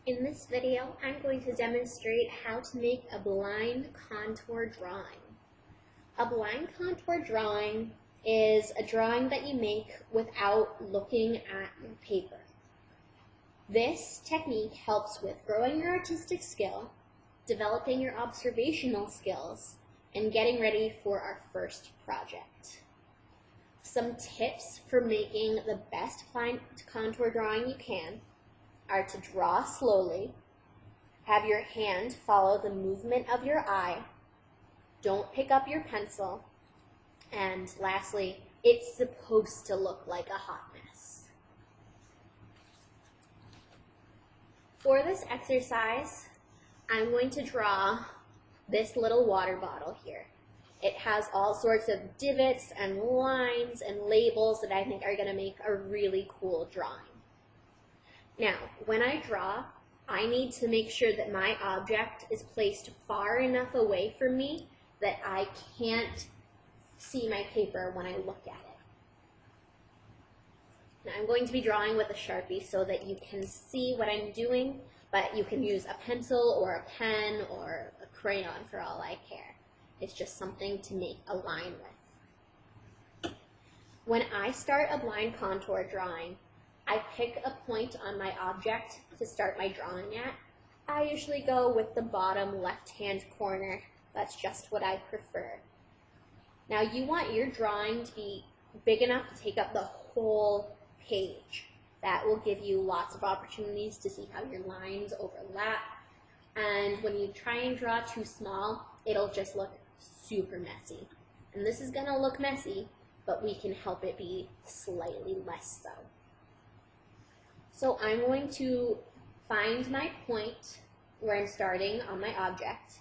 In this video, I'm going to demonstrate how to make a blind contour drawing. A blind contour drawing is a drawing that you make without looking at your paper. This technique helps with growing your artistic skill, developing your observational skills, and getting ready for our first project. Some tips for making the best blind contour drawing you can are to draw slowly, have your hand follow the movement of your eye, don't pick up your pencil, and lastly, it's supposed to look like a hot mess. For this exercise, I'm going to draw this little water bottle here. It has all sorts of divots and lines and labels that I think are going to make a really cool drawing. Now, when I draw, I need to make sure that my object is placed far enough away from me that I can't see my paper when I look at it. Now, I'm going to be drawing with a Sharpie so that you can see what I'm doing, but you can use a pencil or a pen or a crayon for all I care. It's just something to make a line with. When I start a blind contour drawing, I pick a point on my object to start my drawing at. I usually go with the bottom left-hand corner. That's just what I prefer. Now you want your drawing to be big enough to take up the whole page. That will give you lots of opportunities to see how your lines overlap. And when you try and draw too small, it'll just look super messy. And this is gonna look messy, but we can help it be slightly less so. So I'm going to find my point where I'm starting on my object.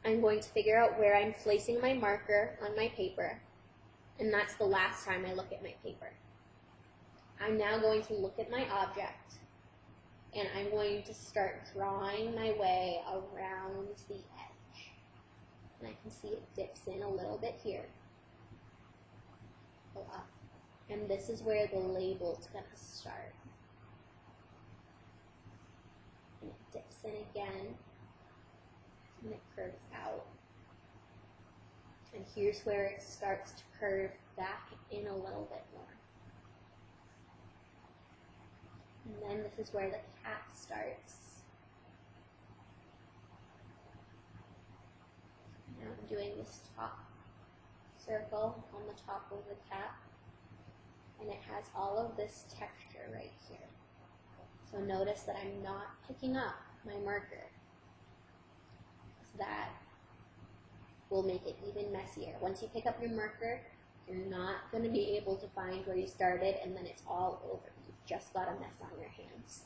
I'm going to figure out where I'm placing my marker on my paper, and that's the last time I look at my paper. I'm now going to look at my object, and I'm going to start drawing my way around the edge. And I can see it dips in a little bit here. Go up. And this is where the label's going to start. And it dips in again, and it curves out. And here's where it starts to curve back in a little bit more. And then this is where the cap starts. Now I'm doing this top circle on the top of the cap, and it has all of this texture right here. So notice that I'm not picking up my marker. So that will make it even messier. Once you pick up your marker, you're not going to be able to find where you started, and then it's all over. You've just got a mess on your hands.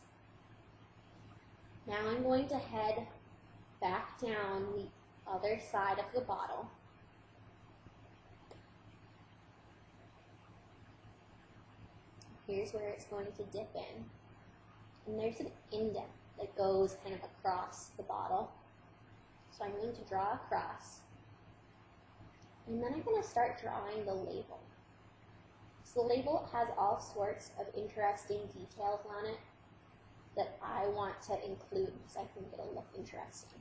Now I'm going to head back down the other side of the bottle. Here's where it's going to dip in. And there's an indent that goes kind of across the bottle. So I'm going to draw across. And then I'm going to start drawing the label. So the label has all sorts of interesting details on it that I want to include because I think it'll look interesting.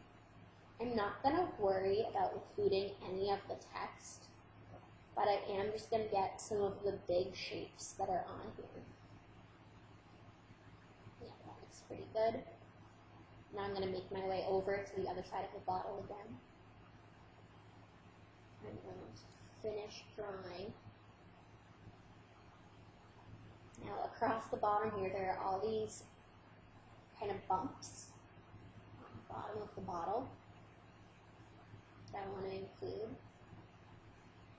I'm not going to worry about including any of the text, but I am just going to get some of the big shapes that are on here. Yeah, that looks pretty good. Now I'm going to make my way over to the other side of the bottle again. I'm going to finish drawing. Now across the bottom here, there are all these kind of bumps on the bottom of the bottle that I want to include.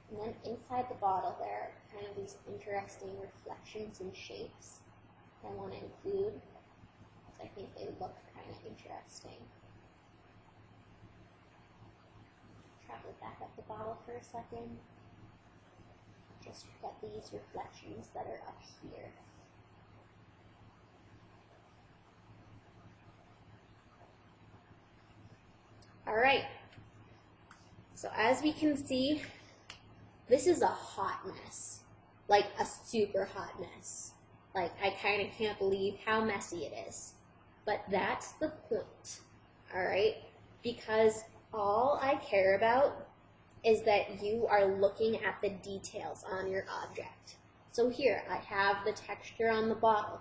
And then inside the bottle, there are kind of these interesting reflections and shapes that I want to include because I think they look kind of interesting. Travel back up the bottle for a second. Just get these reflections that are up here. All right. So as we can see, this is a hot mess, like a super hot mess. Like, I kind of can't believe how messy it is. but that's the point, all right? Because all I care about is that you are looking at the details on your object. So here, I have the texture on the bottle.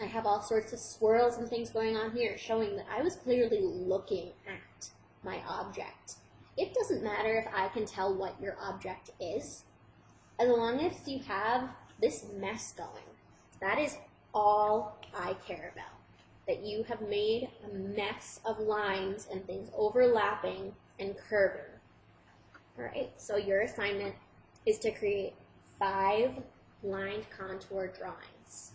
I have all sorts of swirls and things going on here, showing that I was clearly looking at my object. It doesn't matter if I can tell what your object is, as long as you have this mess going. That is all I care about. That you have made a mess of lines and things overlapping and curving. All right, so your assignment is to create 5 lined contour drawings.